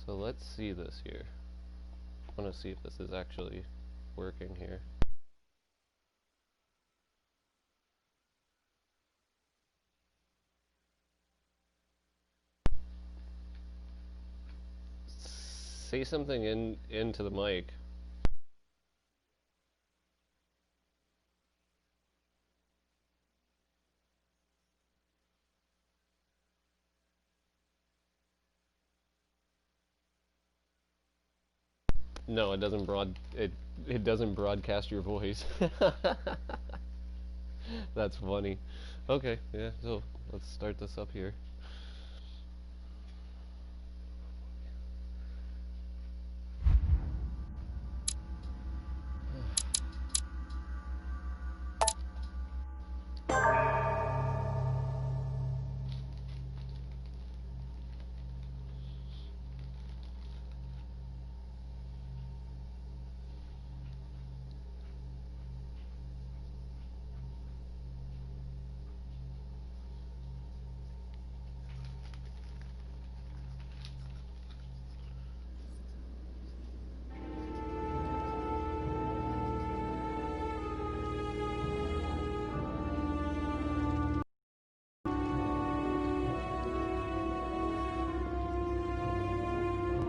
So let's see this here. I want to see if this is actually working here. Say something into the mic. No, it doesn't broadcast your voice. That's funny. Okay, yeah, so let's start this up here.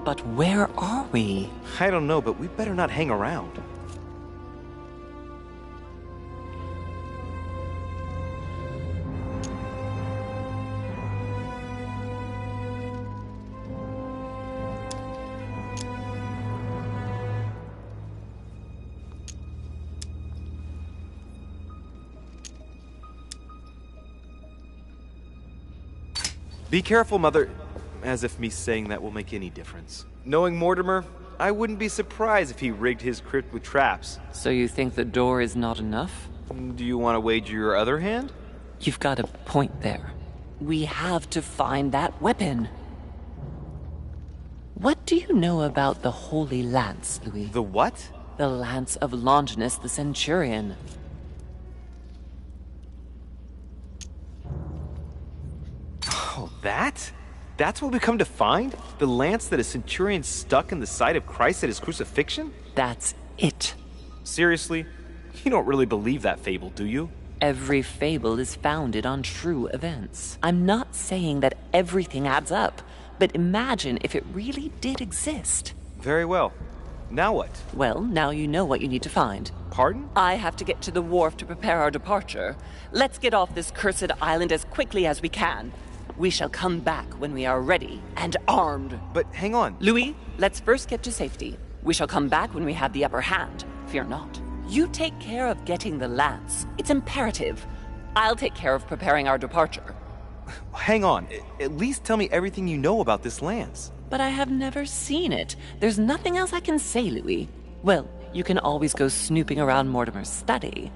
But where are we? I don't know, but we better not hang around. Be careful, Mother. As if me saying that will make any difference. Knowing Mortimer, I wouldn't be surprised if he rigged his crypt with traps. So you think the door is not enough? Do you want to wager your other hand? You've got a point there. We have to find that weapon. What do you know about the Holy Lance, Louis? The what? The Lance of Longinus the Centurion. Oh, that? That's what we come to find? The lance that a centurion stuck in the side of Christ at his crucifixion? That's it. Seriously? You don't really believe that fable, do you? Every fable is founded on true events. I'm not saying that everything adds up, but imagine if it really did exist. Very well. Now what? Well, now you know what you need to find. Pardon? I have to get to the wharf to prepare our departure. Let's get off this cursed island as quickly as we can. We shall come back when we are ready and armed. But hang on. Louis, let's first get to safety. We shall come back when we have the upper hand. Fear not. You take care of getting the lance. It's imperative. I'll take care of preparing our departure. Hang on. At least tell me everything you know about this lance. But I have never seen it. There's nothing else I can say, Louis. Well, you can always go snooping around Mortimer's study.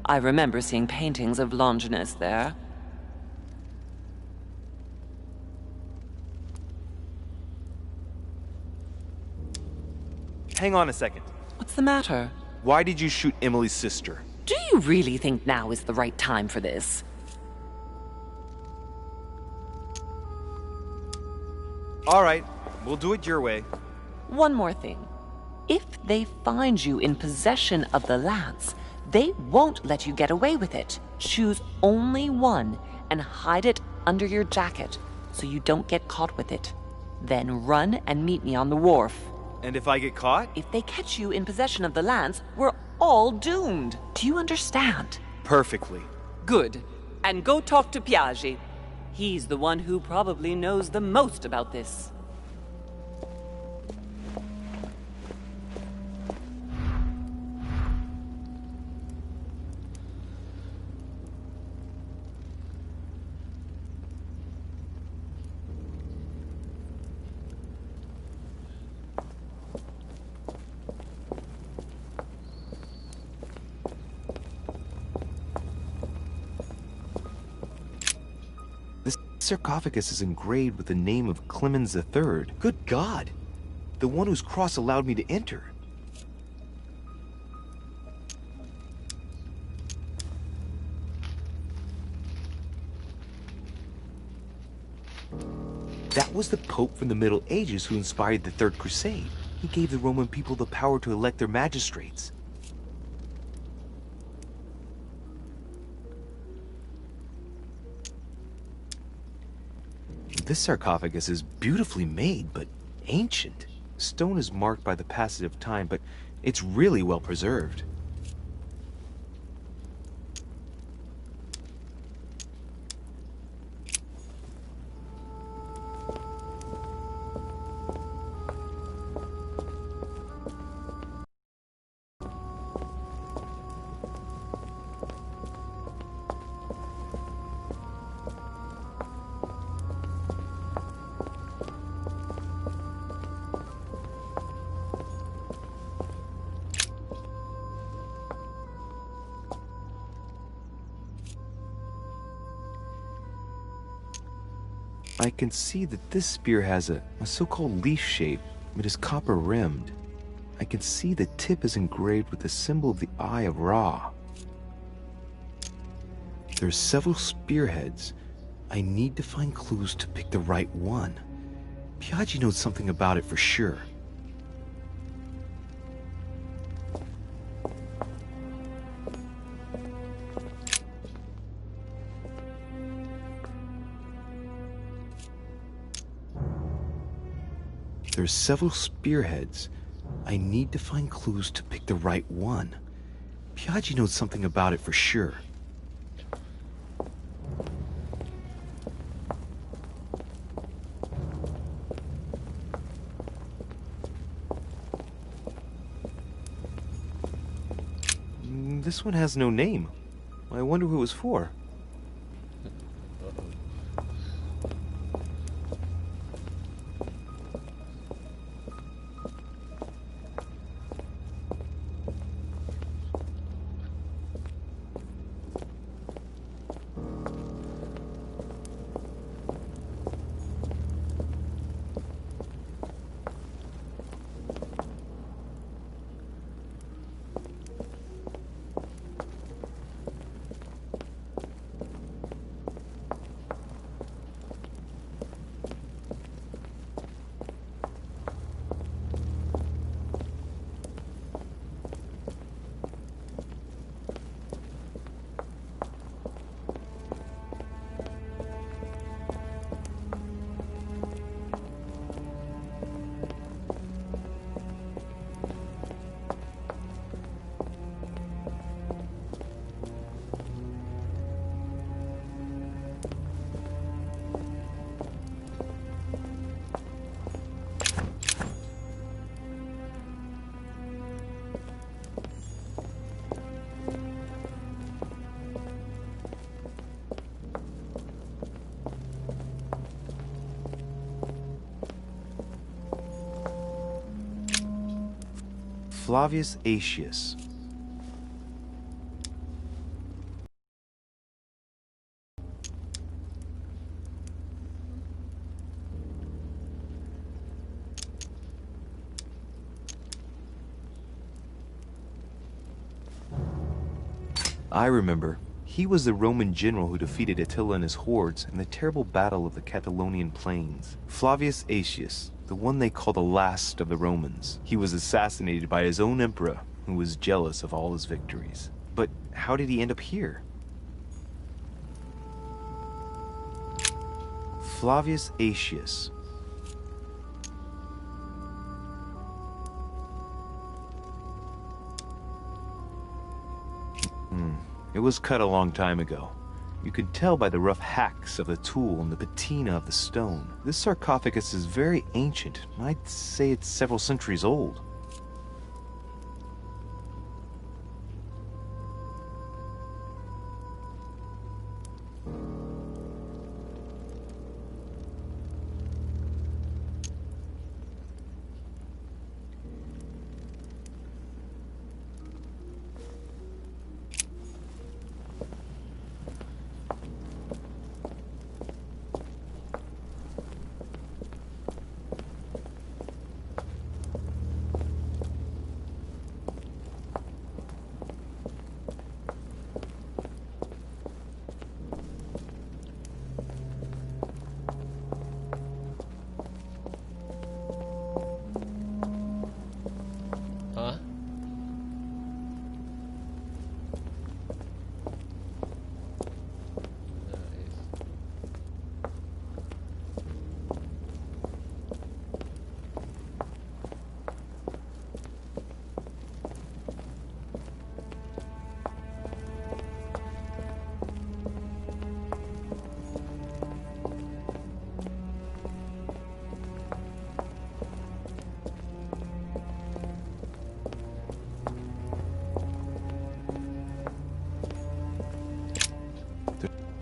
I remember seeing paintings of Longinus there. Hang on a second. What's the matter? Why did you shoot Emily's sister? Do you really think now is the right time for this? All right, we'll do it your way. One more thing. If they find you in possession of the lance, they won't let you get away with it. Choose only one and hide it under your jacket so you don't get caught with it. Then run and meet me on the wharf. And if I get caught? If they catch you in possession of the lance, we're all doomed. Do you understand? Perfectly. Good. And go talk to Piaggi. He's the one who probably knows the most about this. Sarcophagus is engraved with the name of Clemens III. Good God! The one whose cross allowed me to enter. That was the Pope from the Middle Ages who inspired the Third Crusade. He gave the Roman people the power to elect their magistrates. This sarcophagus is beautifully made, but ancient. Stone is marked by the passage of time, but it's really well preserved. I can see that this spear has a so-called leaf shape. It is copper-rimmed. I can see the tip is engraved with the symbol of the Eye of Ra. There are several spearheads. I need to find clues to pick the right one. Piaggi knows something about it for sure. There are several spearheads. I need to find clues to pick the right one. Piaggi knows something about it for sure. This one has no name. I wonder who it was for. Flavius Aetius. I remember. He was the Roman general who defeated Attila and his hordes in the terrible battle of the Catalonian plains. Flavius Aetius, the one they call the last of the Romans. He was assassinated by his own emperor, who was jealous of all his victories. But how did he end up here? Flavius Aetius. It was cut a long time ago. You can tell by the rough hacks of the tool and the patina of the stone. This sarcophagus is very ancient. I'd say it's several centuries old.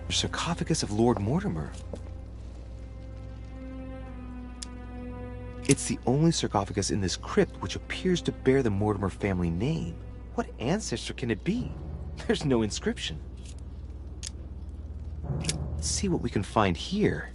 The sarcophagus of Lord Mortimer. It's the only sarcophagus in this crypt which appears to bear the Mortimer family name. What ancestor can it be? There's no inscription. Let's see what we can find here.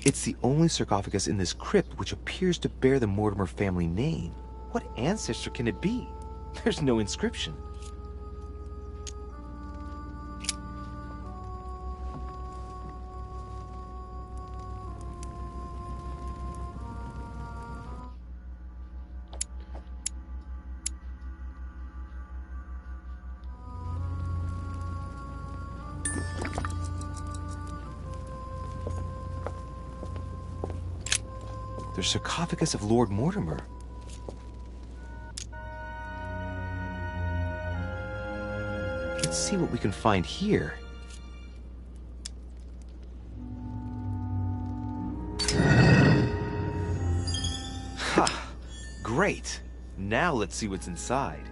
It's the only sarcophagus in this crypt which appears to bear the Mortimer family name. What ancestor can it be? There's no inscription. The sarcophagus of Lord Mortimer. Let's see what we can find here. Ha! Great! Now let's see what's inside.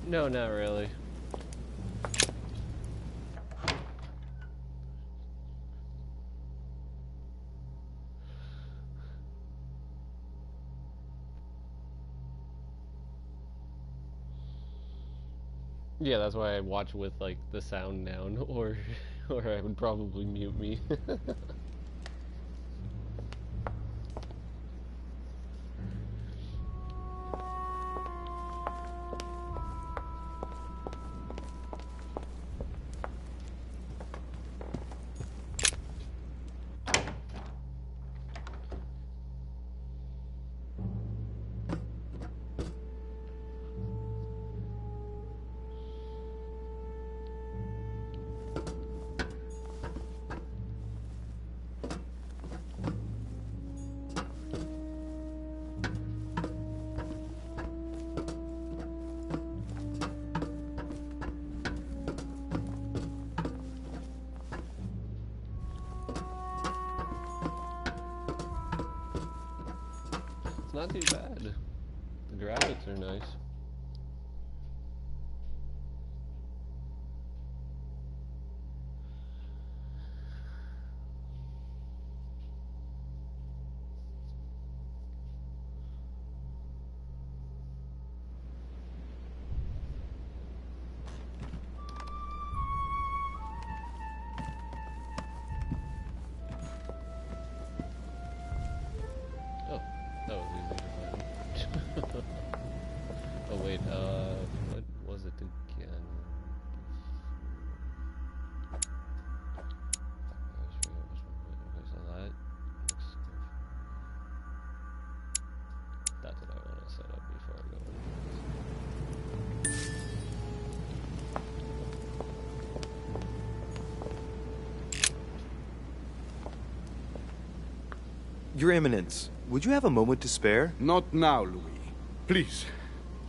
No, not really. Yeah, that's why I watch with like the sound down, or I would probably mute me. It's not too bad. The graphics are nice. Oh, that was easy to find. Oh wait, what was it again? That's what I want to set up before I go. Your Eminence, would you have a moment to spare? Not now, Louis. Please,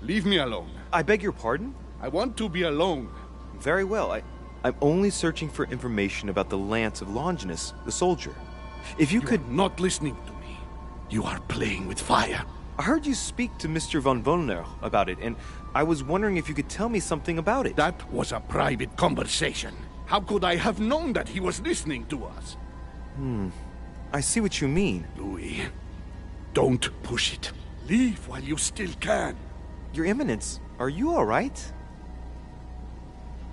leave me alone. I beg your pardon? I want to be alone. Very well. I'm only searching for information about the lance of Longinus, the soldier. If you could... are not listening to me. You are playing with fire. I heard you speak to Mr. von Wollner about it, and I was wondering if you could tell me something about it. That was a private conversation. How could I have known that he was listening to us? I see what you mean. Louis, don't push it. Leave while you still can. Your Eminence, are you all right?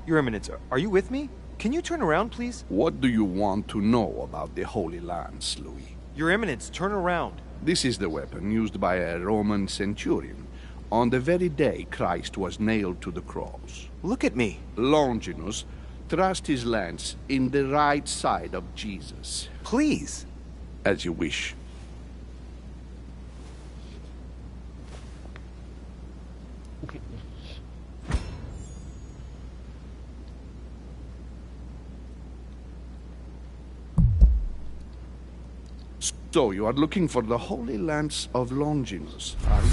Your Eminence, are you with me? Can you turn around, please? What do you want to know about the Holy Lance, Louis? Your Eminence, turn around. This is the weapon used by a Roman centurion on the very day Christ was nailed to the cross. Look at me. Longinus thrust his lance in the right side of Jesus. Please. As you wish. So, you are looking for the Holy Lance of Longinus, are you?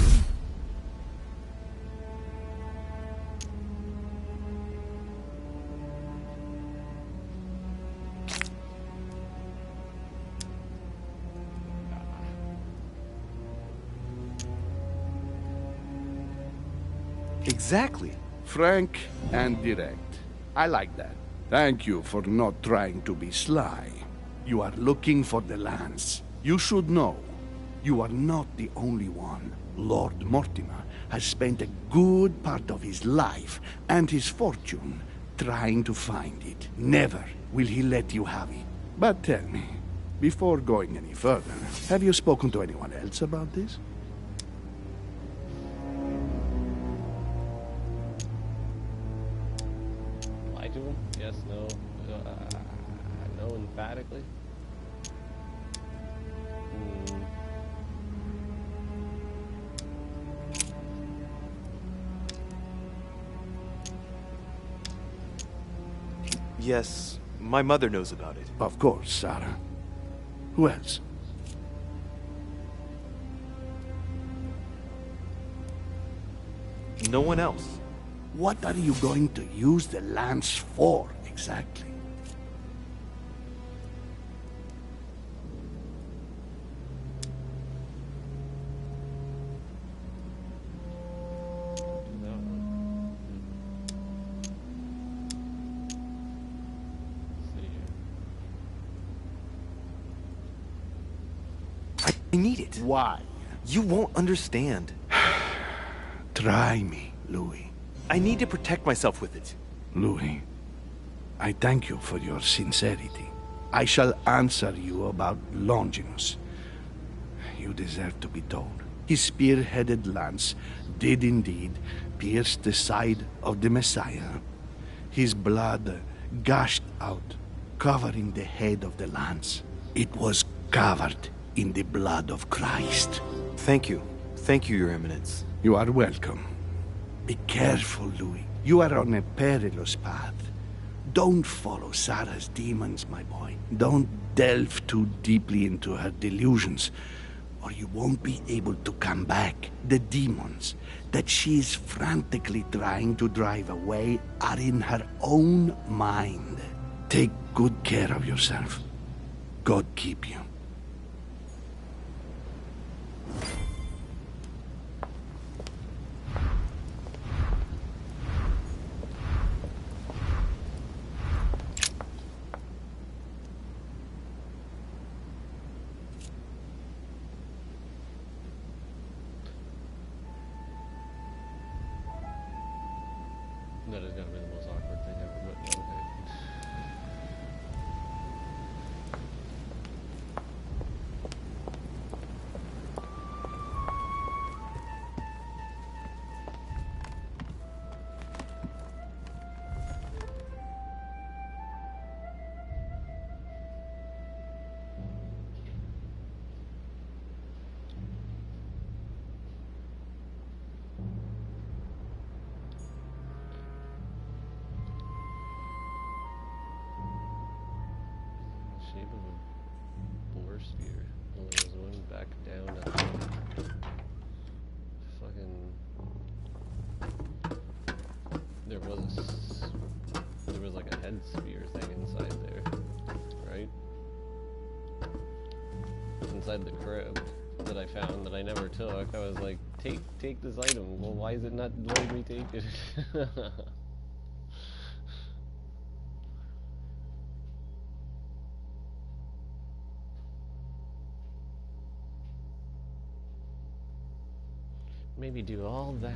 Exactly. Frank and direct. I like that. Thank you for not trying to be sly. You are looking for the lance. You should know, you are not the only one. Lord Mortimer has spent a good part of his life and his fortune trying to find it. Never will he let you have it. But tell me, before going any further, have you spoken to anyone else about this? Lie to him? Yes, no. No, emphatically. Yes, my mother knows about it. Of course, Sarah. Who else? No one else. What are you going to use the lance for, exactly? I need it. Why? You won't understand. Try me, Louis. I need to protect myself with it. Louis, I thank you for your sincerity. I shall answer you about Longinus. You deserve to be told. His spear-headed lance did indeed pierce the side of the Messiah. His blood gushed out, covering the head of the lance. It was covered in the blood of Christ. Thank you. Thank you, Your Eminence. You are welcome. Be careful, Louis. You are on a perilous path. Don't follow Sarah's demons, my boy. Don't delve too deeply into her delusions, or you won't be able to come back. The demons that she is frantically trying to drive away are in her own mind. Take good care of yourself. God keep you. That is gonna be the most awkward thing ever, but okay. Shape of a boar spear. Well, there was one back down at the fucking. There was like a head spear thing inside there, right? Inside the crib that I found that I never took. I was like, take this item. Well, why is it not letting me take it? Maybe do all that.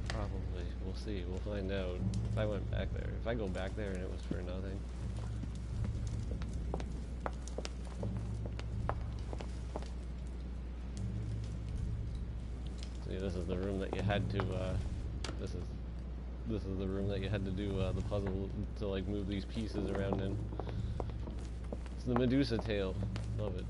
Probably. We'll see. We'll find out. If I went back there. If I go back there and it was for nothing. See, this is the room that you had to, this is the room that you had to do, the puzzle to, like, move these pieces around in. It's the Medusa tail. Love it.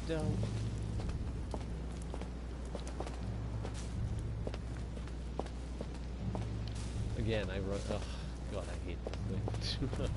Don't. Again, I run. Oh, God, I hate this thing.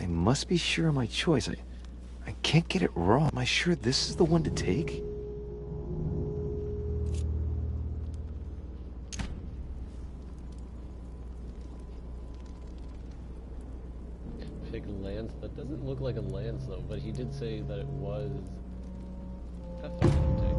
I must be sure of my choice. I can't get it wrong. Am I sure this is the one to take? Pick lance. That doesn't look like a lance though, but he did say that it was. Have fun, take it.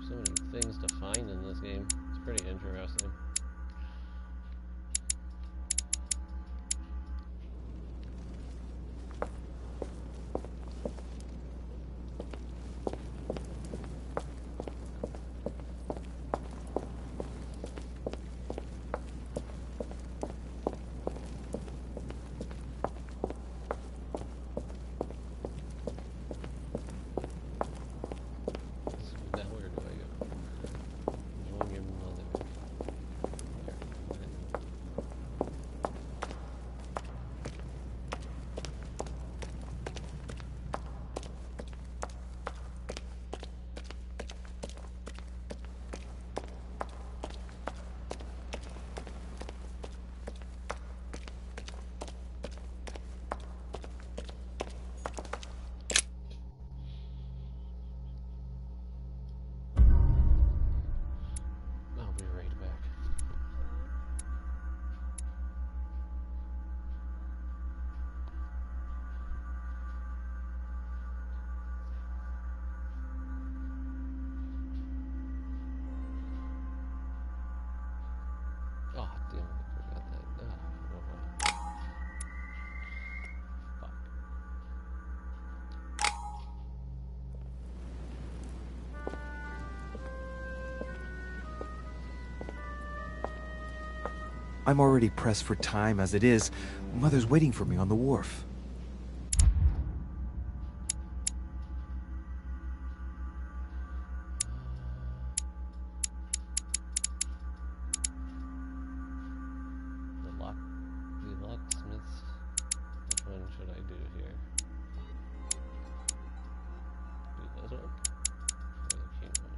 So many things to find in this game. It's pretty interesting. Now where do I go? Join your mother. There. Okay. I'll be right back. Oh, damn it, I forgot that. Oh, well. Fuck. I'm already pressed for time as it is. Mother's waiting for me on the wharf. The locksmiths. Which one should I do here? Do this one? Or the king one?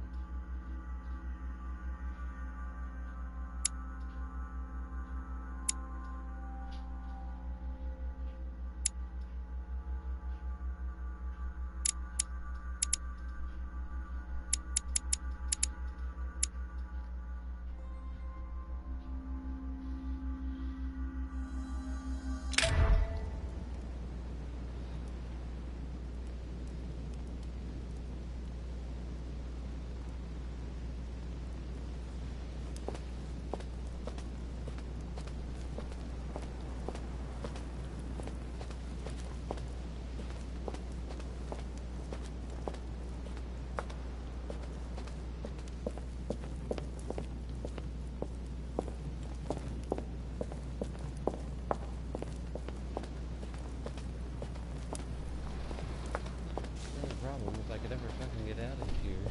Not a problem if I could ever fucking get out of here.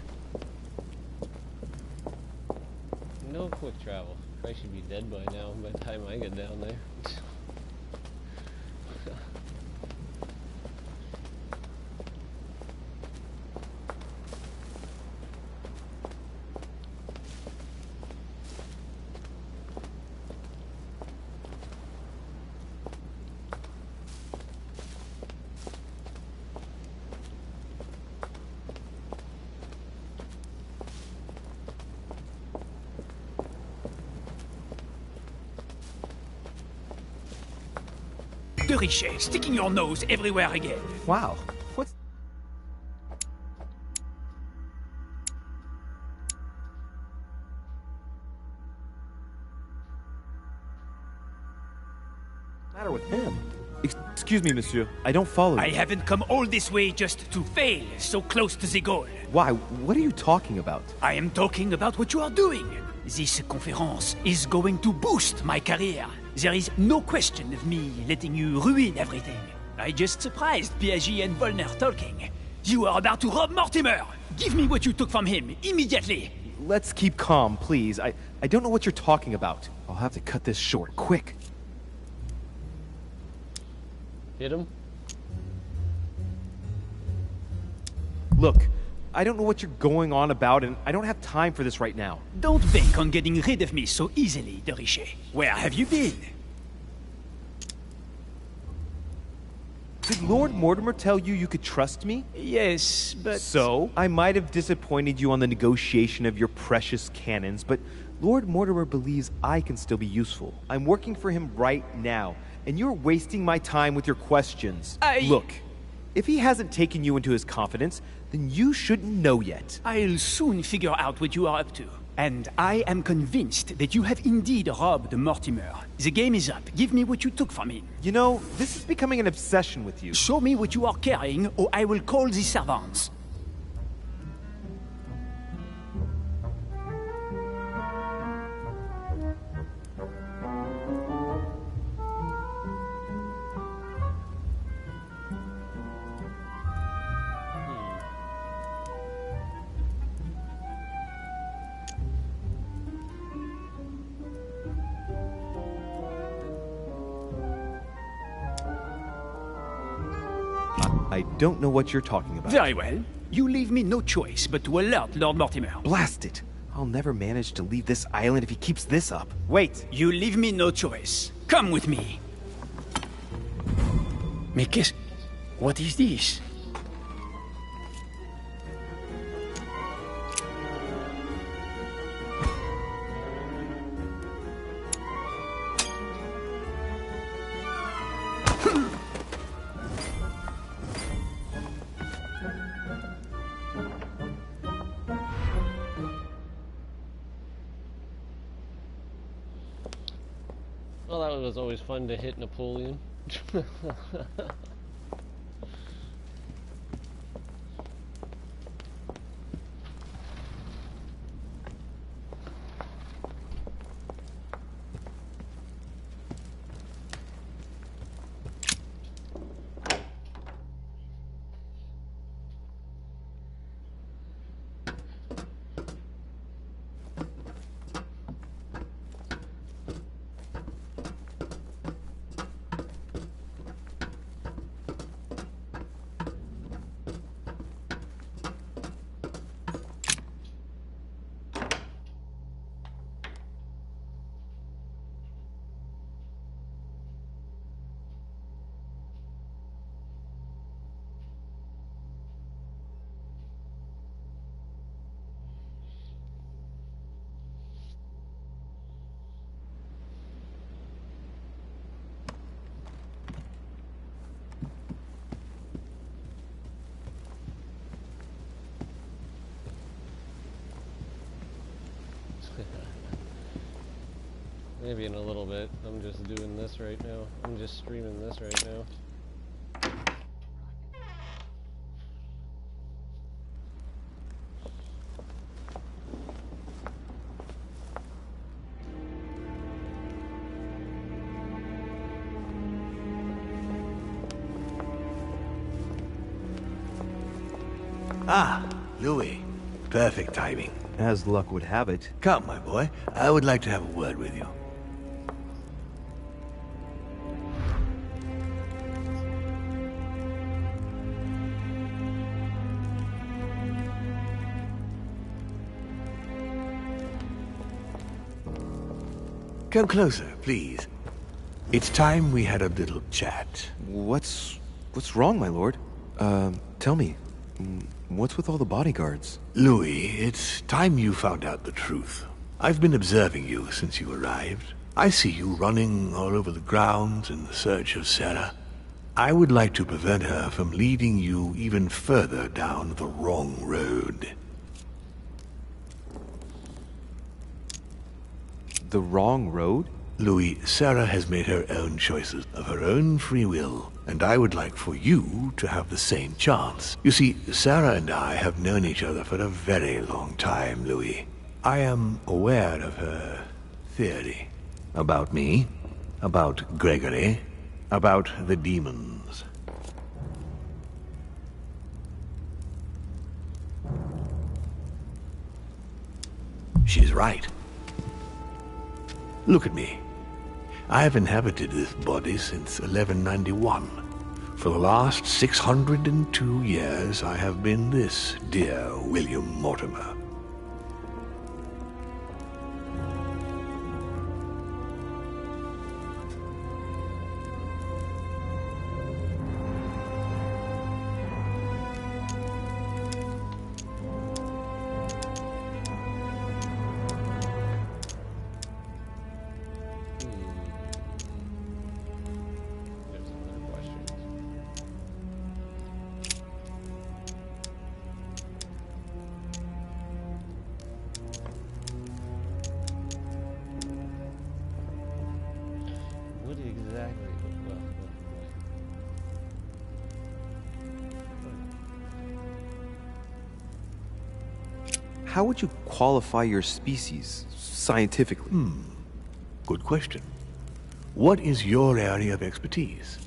No quick travel. I should be dead by now by the time I get down there. De Richet, sticking your nose everywhere again. Wow. What's... the matter with him? Excuse me, monsieur. I don't follow I you. haven't come all this way just to fail so close to the goal. Why? What are you talking about? I am talking about what you are doing. This conference is going to boost my career. There is no question of me letting you ruin everything. I just surprised Piaget and Volner talking. You are about to rob Mortimer! Give me what you took from him, immediately! Let's keep calm, please. I don't know what you're talking about. I'll have to cut this short, quick. Hit him. Look, I don't know what you're going on about, and I don't have time for this right now. Don't bank on getting rid of me so easily, de Richet. Where have you been? Did Lord Mortimer tell you you could trust me? Yes, but... So? I might have disappointed you on the negotiation of your precious cannons, but Lord Mortimer believes I can still be useful. I'm working for him right now, and you're wasting my time with your questions. Look, if he hasn't taken you into his confidence, then you shouldn't know yet. I'll soon figure out what you are up to. And I am convinced that you have indeed robbed Mortimer. The game is up. Give me what you took from him. You know, this is becoming an obsession with you. Show me what you are carrying, or I will call the servants. I don't know what you're talking about. Very well. You leave me no choice but to alert Lord Mortimer. Blast it! I'll never manage to leave this island if he keeps this up. Wait! You leave me no choice. Come with me. Mais qu'est-ce... What is this? Well, that was always fun to hit Napoleon. Maybe in a little bit. I'm just doing this right now. I'm just streaming this right now. Ah, Louis. Perfect timing. As luck would have it. Come, my boy. I would like to have a word with you. Come closer, please. It's time we had a little chat. What's wrong, my lord? Tell me. What's with all the bodyguards? Louis, it's time you found out the truth. I've been observing you since you arrived. I see you running all over the grounds in search of Sarah. I would like to prevent her from leading you even further down the wrong road. The wrong road? Louis, Sarah has made her own choices of her own free will. and I would like for you to have the same chance. You see, Sarah and I have known each other for a very long time, Louis. I am aware of her theory. About me, about Gregory, about the demons. She's right. Look at me. I have inhabited this body since 1191. For the last 602 years, I have been this dear William Mortimer. There's some other questions. What exactly? Well, How would you qualify your species scientifically? Good question. What is your area of expertise?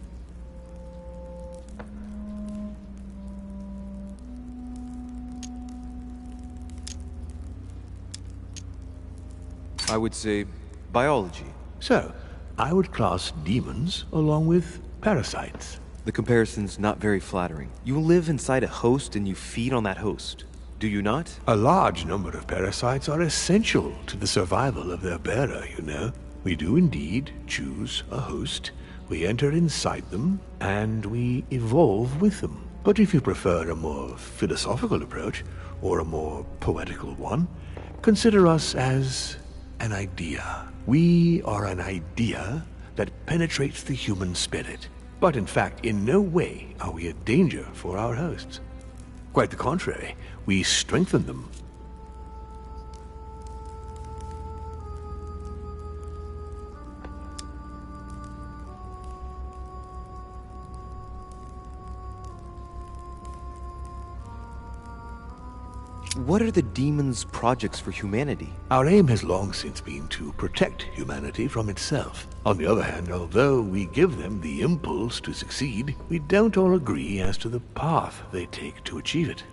I would say biology. So, I would class demons along with parasites. The comparison's not very flattering. You live inside a host and you feed on that host. Do you not? A large number of parasites are essential to the survival of their bearer, you know. We do indeed choose a host. We enter inside them, and we evolve with them. But if you prefer a more philosophical approach, or a more poetical one, consider us as an idea. We are an idea that penetrates the human spirit. But in fact, in no way are we a danger for our hosts. Quite the contrary, we strengthen them. What are the demons' projects for humanity? Our aim has long since been to protect humanity from itself. On the other hand, although we give them the impulse to succeed, we don't all agree as to the path they take to achieve it.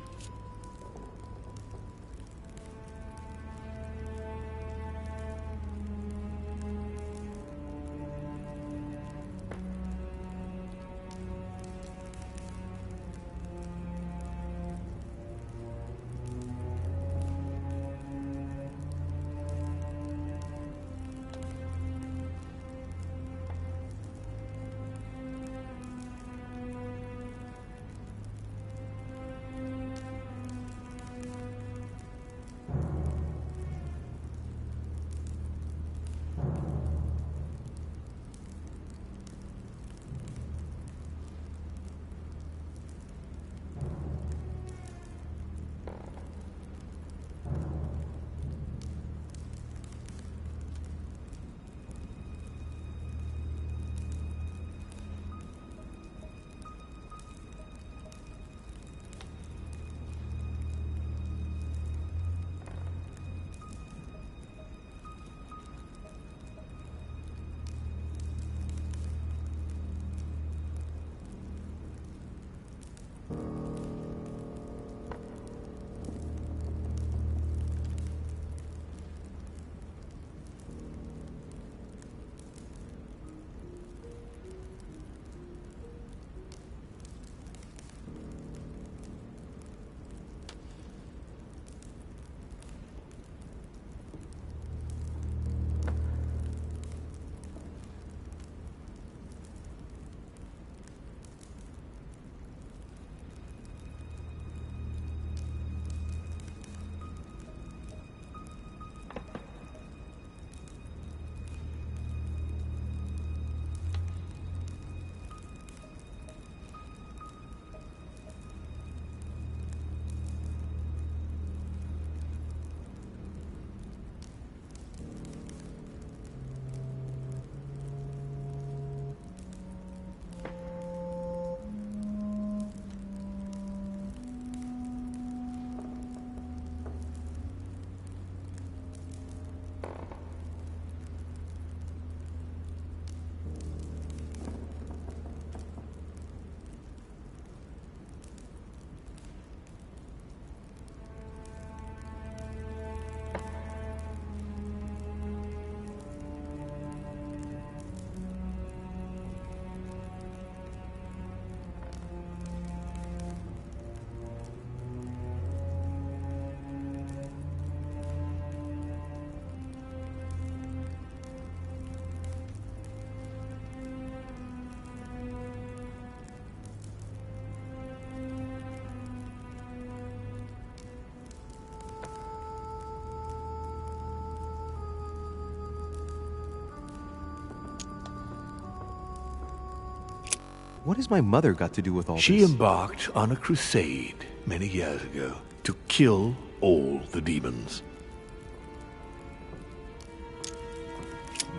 What has my mother got to do with all She this? embarked on a crusade many years ago to kill all the demons.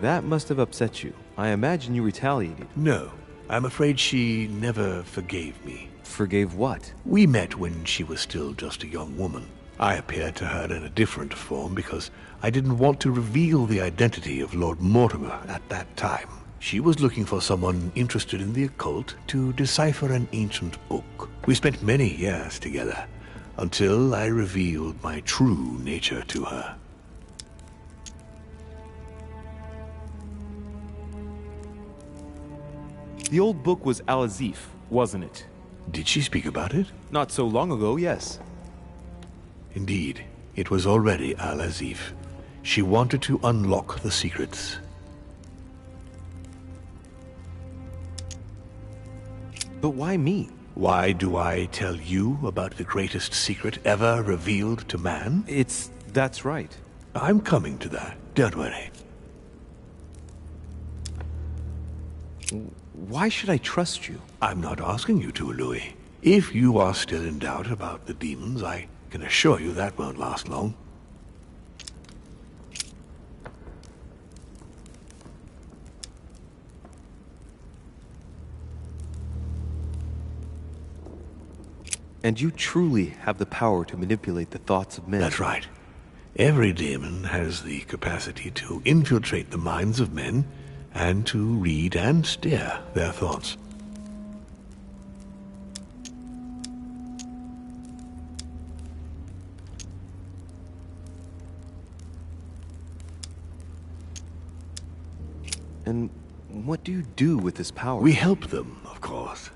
That must have upset you. I imagine you retaliated. No, I'm afraid she never forgave me. Forgave what? We met when she was still just a young woman. I appeared to her in a different form because I didn't want to reveal the identity of Lord Mortimer at that time. She was looking for someone interested in the occult to decipher an ancient book. We spent many years together until I revealed my true nature to her. The old book was Al-Azif, wasn't it? Did she speak about it? Not so long ago, yes. Indeed, it was already Al-Azif. She wanted to unlock the secrets. But why me? Why do I tell you about the greatest secret ever revealed to man? That's right. I'm coming to that, don't worry. Why should I trust you? I'm not asking you to, Louis. If you are still in doubt about the demons, I can assure you that won't last long. And you truly have the power to manipulate the thoughts of men. That's right. Every demon has the capacity to infiltrate the minds of men and to read and steer their thoughts. And what do you do with this power? We help them, of course.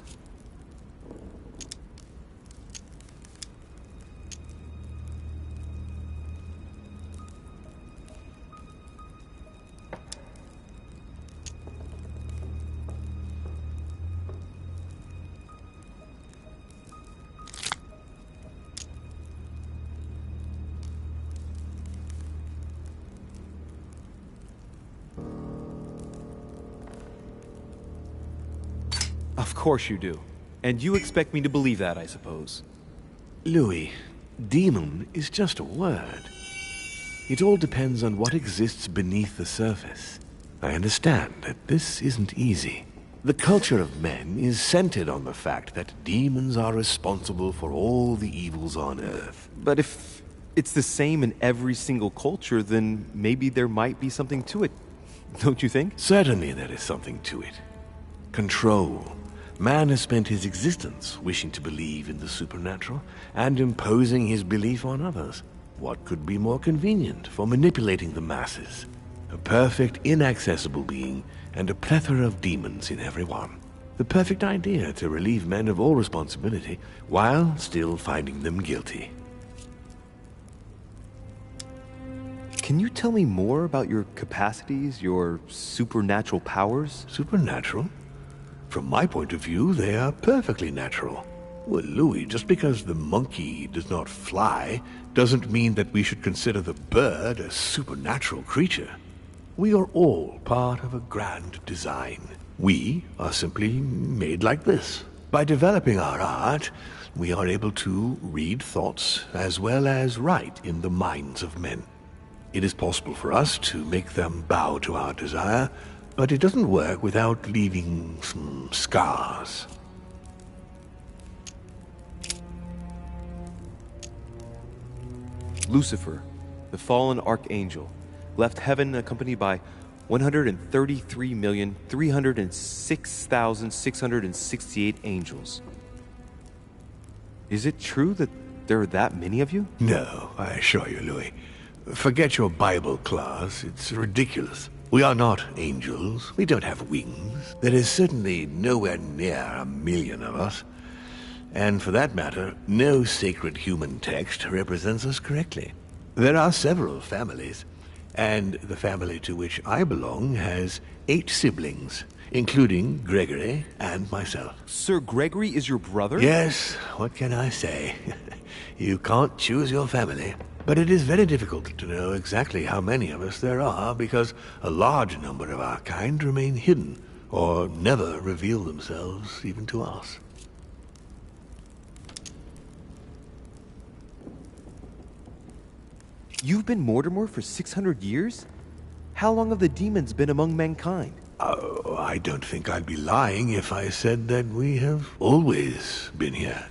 Of course you do. And you expect me to believe that, I suppose. Louis, demon is just a word. It all depends on what exists beneath the surface. I understand that this isn't easy. The culture of men is centered on the fact that demons are responsible for all the evils on Earth. But if it's the same in every single culture, then maybe there might be something to it. Don't you think? Certainly there is something to it. Control. Man has spent his existence wishing to believe in the supernatural and imposing his belief on others. What could be more convenient for manipulating the masses? A perfect, inaccessible being and a plethora of demons in every one. The perfect idea to relieve men of all responsibility while still finding them guilty. Can you tell me more about your capacities, your supernatural powers? Supernatural? From my point of view, they are perfectly natural. Well, Louis, just because the monkey does not fly doesn't mean that we should consider the bird a supernatural creature. We are all part of a grand design. We are simply made like this. By developing our art, we are able to read thoughts as well as write in the minds of men. It is possible for us to make them bow to our desire, but it doesn't work without leaving some scars. Lucifer, the fallen archangel, left heaven accompanied by 133,306,668 angels. Is it true that there are that many of you? No, I assure you, Louis. Forget your Bible class. It's ridiculous. We are not angels. We don't have wings. There is certainly nowhere near 1,000,000 of us. And for that matter, no sacred human text represents us correctly. There are several families, and the family to which I belong has 8 siblings, including Gregory and myself. Sir Gregory is your brother? Yes, what can I say? You can't choose your family. But it is very difficult to know exactly how many of us there are, because a large number of our kind remain hidden, or never reveal themselves even to us. You've been Mortimer for 600 years? How long have the demons been among mankind? Oh, I don't think I'd be lying if I said that we have always been here.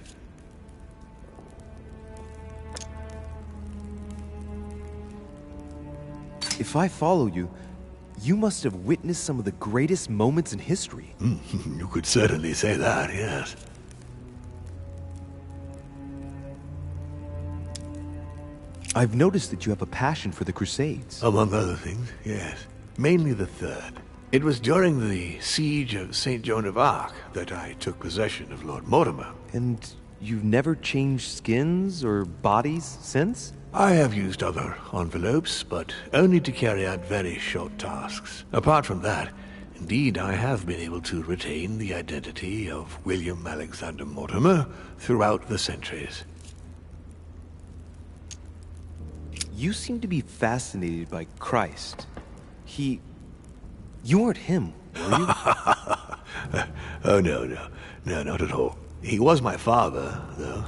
If I follow you, you must have witnessed some of the greatest moments in history. You could certainly say that, yes. I've noticed that you have a passion for the Crusades. Among other things, yes. Mainly the third. It was during the siege of St. Joan of Arc that I took possession of Lord Mortimer. And you've never changed skins or bodies since? I have used other envelopes, but only to carry out very short tasks. Apart from that, indeed, I have been able to retain the identity of William Alexander Mortimer throughout the centuries. You seem to be fascinated by Christ. You weren't him, were you? Oh, no, not at all. He was my father, though.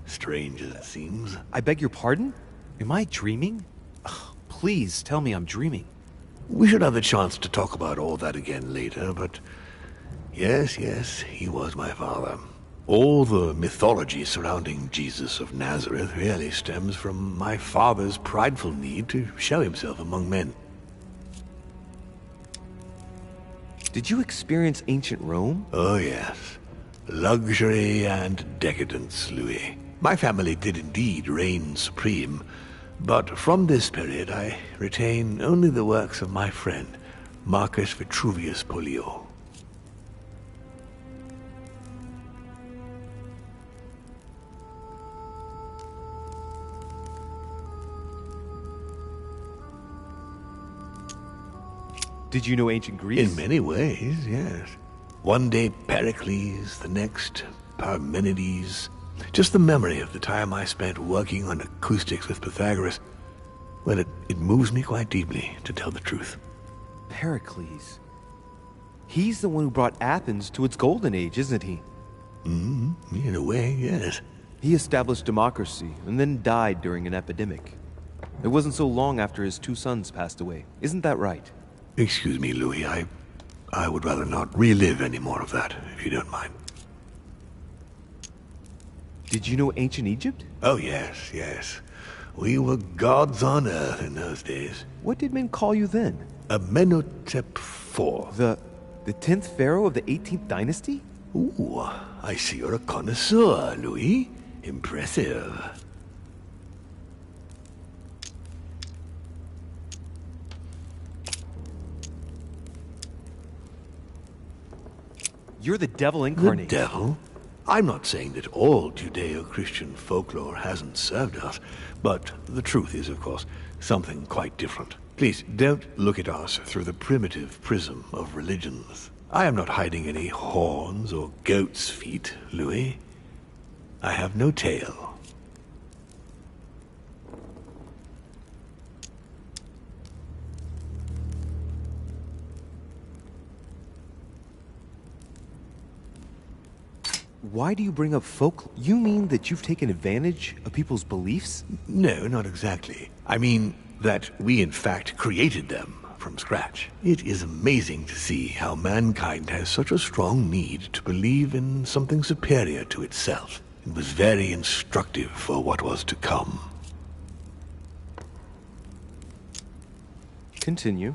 Strange as it seems. I beg your pardon? Am I dreaming? Ugh, please tell me I'm dreaming. We should have the chance to talk about all that again later, but yes, he was my father. All the mythology surrounding Jesus of Nazareth really stems from my father's prideful need to show himself among men. Did you experience ancient Rome? Oh yes. Luxury and decadence, Louis. My family did indeed reign supreme, but from this period I retain only the works of my friend, Marcus Vitruvius Pollio. Did you know ancient Greece? In many ways, yes. One day Pericles, the next Parmenides. Just the memory of the time I spent working on acoustics with Pythagoras, well, it moves me quite deeply, to tell the truth. Pericles. He's the one who brought Athens to its golden age, isn't he? In a way, yes. He established democracy and then died during an epidemic. It wasn't so long after his 2 sons passed away. Isn't that right? Excuse me, Louis, I would rather not relive any more of that, if you don't mind. Did you know ancient Egypt? Oh, yes. We were gods on earth in those days. What did men call you then? Amenhotep IV. The 10th pharaoh of the 18th dynasty? Ooh, I see you're a connoisseur, Louis. Impressive. You're the devil incarnate. The devil? I'm not saying that all Judeo-Christian folklore hasn't served us, but the truth is, of course, something quite different. Please, don't look at us through the primitive prism of religions. I am not hiding any horns or goat's feet, Louis. I have no tail. Why do you bring up folklore? You mean that you've taken advantage of people's beliefs? No, not exactly. I mean that we in fact created them from scratch. It is amazing to see how mankind has such a strong need to believe in something superior to itself. It was very instructive for what was to come. Continue.